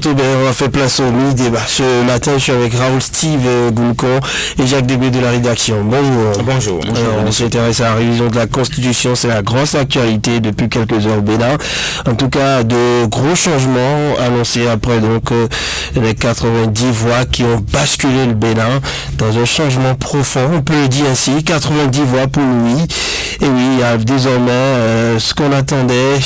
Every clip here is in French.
On a fait place au midi. Ce matin, je suis avec Raoul Steve Goulcon et Jacques Débé de la rédaction. Bonjour. Bonjour. On s'intéresse à la révision de la Constitution. C'est la grosse actualité depuis quelques heures au Bénin. En tout cas, de gros changements annoncés après donc les 90 voix qui ont basculé le Bénin dans un changement profond. On peut le dire ainsi. 90 voix pour lui. Et oui, il y a désormais ce qu'on attendait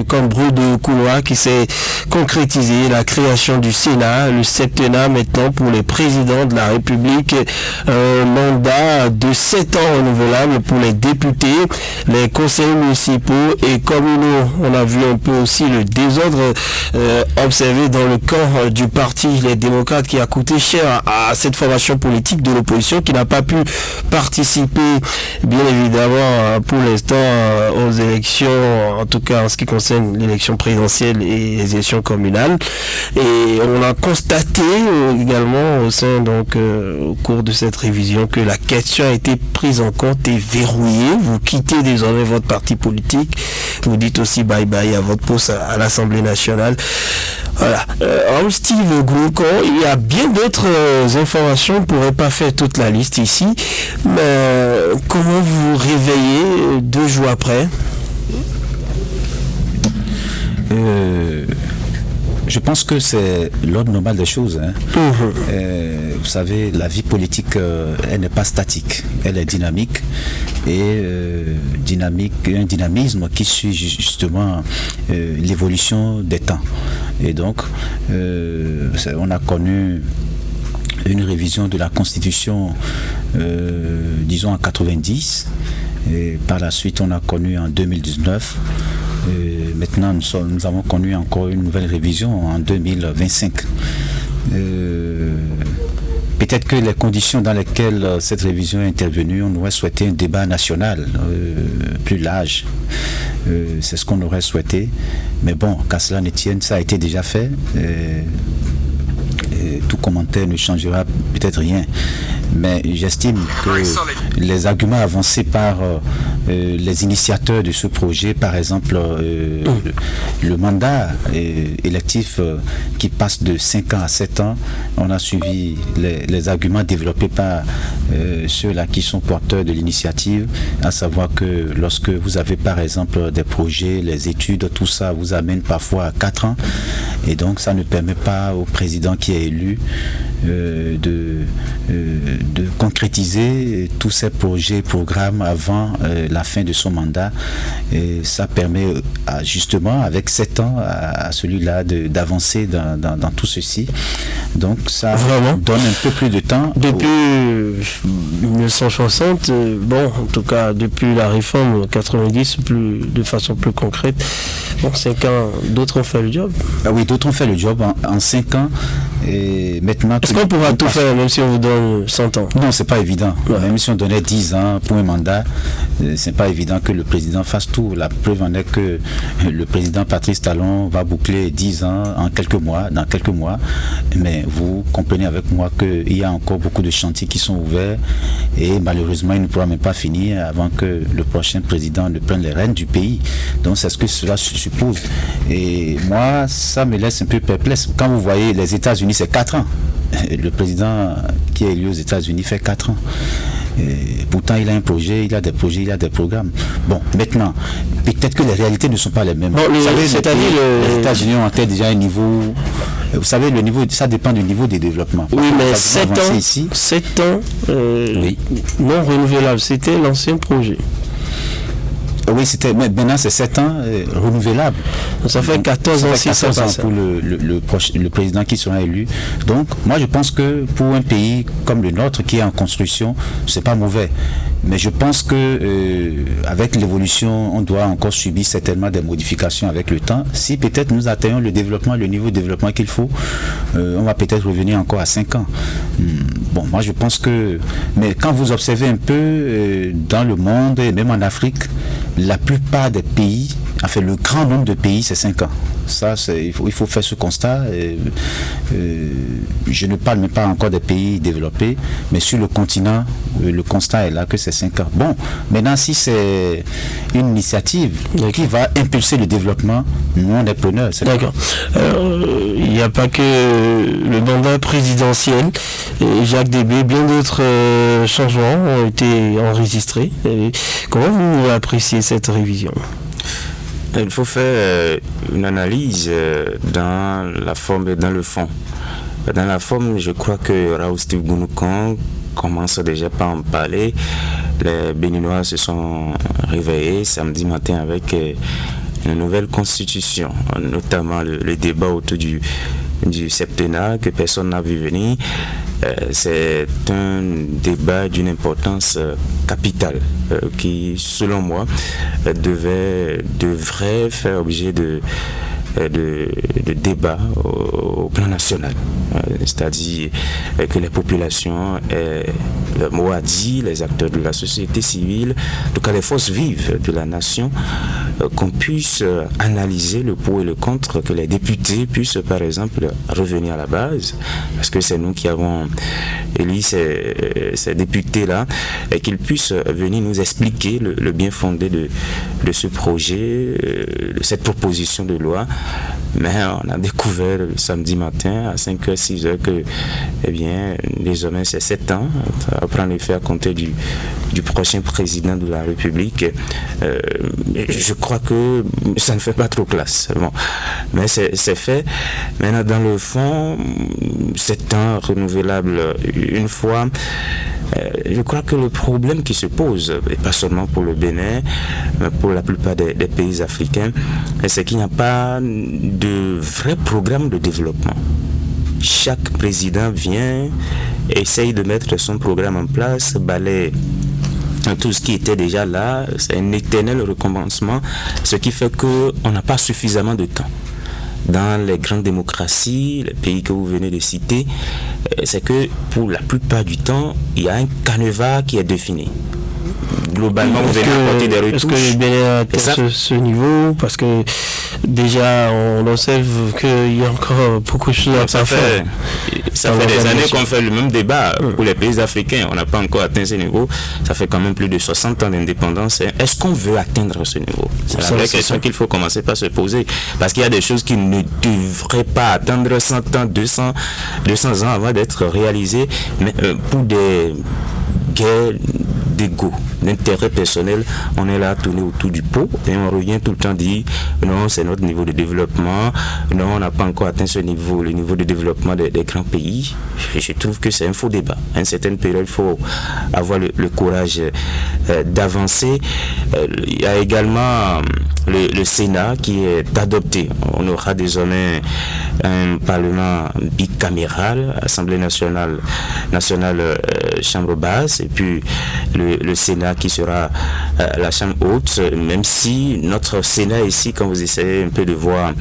comme bruit de couloir qui s'est concrétisé. La création du Sénat, le septennat maintenant pour les présidents de la République, un mandat de 7 ans renouvelable pour les députés, les conseils municipaux et communaux. On a vu un peu aussi le désordre observé dans le camp du parti Les Démocrates qui a coûté cher à cette formation politique de l'opposition qui n'a pas pu participer, bien évidemment, pour l'instant aux élections, en tout cas en ce qui concerne l'élection présidentielle et les élections communales. Et on a constaté également au sein au cours de cette révision que la question a été prise en compte et verrouillée. Vous quittez désormais votre parti politique. Vous dites aussi bye bye à votre poste à l'Assemblée nationale. Voilà. Steve Goulcon, il y a bien d'autres informations. On ne pourrait pas faire toute la liste ici. Mais comment vous réveillez 2 jours après? Je pense que c'est l'ordre normal des choses. Vous savez, la vie politique, elle n'est pas statique, elle est dynamique. Et un dynamisme qui suit justement l'évolution des temps. Et donc, on a connu une révision de la Constitution, disons en 90. Et par la suite, on a connu en 2019. Maintenant, nous avons connu encore une nouvelle révision en 2025. Peut-être que les conditions dans lesquelles cette révision est intervenue, on aurait souhaité un débat national plus large. C'est ce qu'on aurait souhaité. Mais bon, qu'à cela ne tienne, ça a été déjà fait. Tout commentaire ne changera peut-être rien. Mais j'estime que les arguments avancés par les initiateurs de ce projet, par exemple le mandat électif qui passe de 5 ans à 7 ans, on a suivi les arguments développés par ceux-là qui sont porteurs de l'initiative, à savoir que lorsque vous avez par exemple des projets, les études, tout ça vous amène parfois à 4 ans, et donc ça ne permet pas au président qui est élu de concrétiser tous ces projets, programmes avant la fin de son mandat. Et ça permet justement avec 7 ans à celui-là d'avancer dans tout ceci. Donc ça donne un peu plus de temps. Depuis 1960, en tout cas depuis la réforme 90, de façon plus concrète, 5 ans, d'autres ont fait le job. Ah oui, d'autres ont fait le job en 5 ans. Et maintenant, est-ce qu'on pourra tout faire même si on vous donne 100 ans? Non, c'est pas évident. Ouais. Même si on donnait 10 ans pour un mandat, c'est pas évident que le président fasse tout. La preuve en est que le président Patrice Talon va boucler 10 ans dans quelques mois. Mais vous comprenez avec moi qu'il y a encore beaucoup de chantiers qui sont ouverts et malheureusement, il ne pourra même pas finir avant que le prochain président ne prenne les rênes du pays. Donc, c'est ce que cela suppose. Et moi, ça me laisse un peu perplexe. Quand vous voyez les États-Unis, c'est 4 ans. Le président qui est élu aux États-Unis fait 4 ans. Et pourtant, il a un projet, il a des projets, il a des programmes. Bon, maintenant, peut-être que les réalités ne sont pas les mêmes. Vous savez, les États-Unis ont atteint déjà un niveau. Vous savez, le niveau, ça dépend du niveau des développements. Oui, mais 7 ans oui. Non renouvelables, c'était l'ancien projet. Oui, mais maintenant c'est 7 ans renouvelables. Ça fait 14 ans, 14 ans pour le président qui sera élu. Donc, moi je pense que pour un pays comme le nôtre qui est en construction, c'est pas mauvais. Mais je pense que avec l'évolution, on doit encore subir certainement des modifications avec le temps. Si peut-être nous atteignons le niveau de développement qu'il faut, on va peut-être revenir encore à 5 ans. Bon, moi je pense que... Mais quand vous observez un peu dans le monde, et même en Afrique, la plupart des pays enfin, le grand nombre de pays, c'est 5 ans. Ça, il faut faire ce constat. Je ne parle même pas encore des pays développés, mais sur le continent, le constat est là que c'est 5 ans. Bon, maintenant, si c'est une initiative qui va impulser le développement, nous, on est preneurs. D'accord. Il n'y a pas que le mandat présidentiel. Jacques Débé, bien d'autres changements ont été enregistrés. Comment vous appréciez cette révision ? Il faut faire une analyse dans la forme et dans le fond. Dans la forme, je crois que Raoul Steve Gounoukan commence déjà par en parler. Les Béninois se sont réveillés samedi matin avec une nouvelle constitution, notamment le débat autour du septennat que personne n'a vu venir. C'est un débat d'une importance capitale qui, selon moi, devrait faire objet de débat au plan national. C'est-à-dire que les populations, le mot a dit, les acteurs de la société civile, en tout cas les forces vives de la nation, qu'on puisse analyser le pour et le contre, que les députés puissent par exemple revenir à la base, parce que c'est nous qui avons élu ces députés-là, et qu'ils puissent venir nous expliquer le bien fondé de ce projet, de cette proposition de loi. Mais on a découvert le samedi matin à 5h, 6h que, eh bien, désormais c'est 7 ans, ça va prendre effet à compter du prochain président de la République. Je crois que ça ne fait pas trop classe. Bon. Mais c'est fait. Maintenant, dans le fond, 7 ans renouvelables une fois. Je crois que le problème qui se pose, et pas seulement pour le Bénin, mais pour la plupart des pays africains, c'est qu'il n'y a pas de vrai programme de développement. Chaque président vient, essaye de mettre son programme en place, balaye tout ce qui était déjà là, c'est un éternel recommencement, ce qui fait qu'on n'a pas suffisamment de temps. Dans les grandes démocraties, les pays que vous venez de citer, c'est que pour la plupart du temps, il y a un canevas qui est défini. Globalement, vous allez apporter des retouches. Est-ce que le Bénin atteint ce niveau? Parce que déjà, on observe qu'il y a encore beaucoup de choses à faire. Ça fait des années qu'on fait le même débat pour les pays africains. On n'a pas encore atteint ce niveau. Ça fait quand même plus de 60 ans d'indépendance. Est-ce qu'on veut atteindre ce niveau? C'est la vraie question qu'il faut commencer par se poser. Parce qu'il y a des choses qui ne devraient pas attendre 100 ans, 200 ans avant d'être réalisées. Mais pour des guerres d'ego, d'intérêt personnel, on est là à tourner autour du pot et on revient tout le temps dire non, c'est notre niveau de développement, non, on n'a pas encore atteint ce niveau, le niveau de développement des grands pays. Je trouve que c'est un faux débat. À une certaine période, il faut avoir le courage d'avancer. Il y a également le Sénat qui est adopté. On aura désormais un parlement bicaméral, Assemblée nationale, chambre basse, et puis le Sénat qui sera la chambre haute, même si notre Sénat ici, quand vous essayez un peu de voir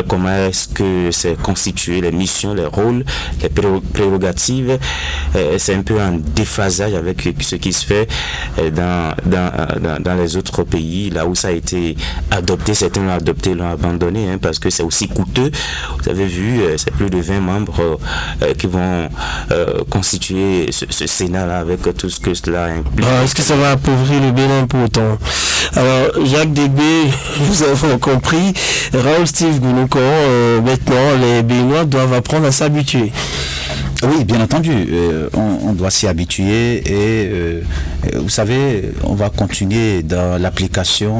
comment est-ce que c'est constitué, les missions, les rôles, les prérogatives, c'est un peu en déphasage avec ce qui se fait dans les autres pays, là où ça a été adopté. Certains l'ont adopté, l'ont abandonné, parce que c'est aussi coûteux. Vous avez vu, c'est plus de 20 membres qui vont constituer ce Sénat-là avec tout ce que cela implique. Est-ce que ça va appauvrir le Bénin pour autant? Alors, Jacques Débé, vous avez compris, Raoul Steve Gounoukan, maintenant, les Béninois doivent apprendre à s'habituer. Oui, bien entendu, on doit s'y habituer et vous savez, on va continuer dans l'application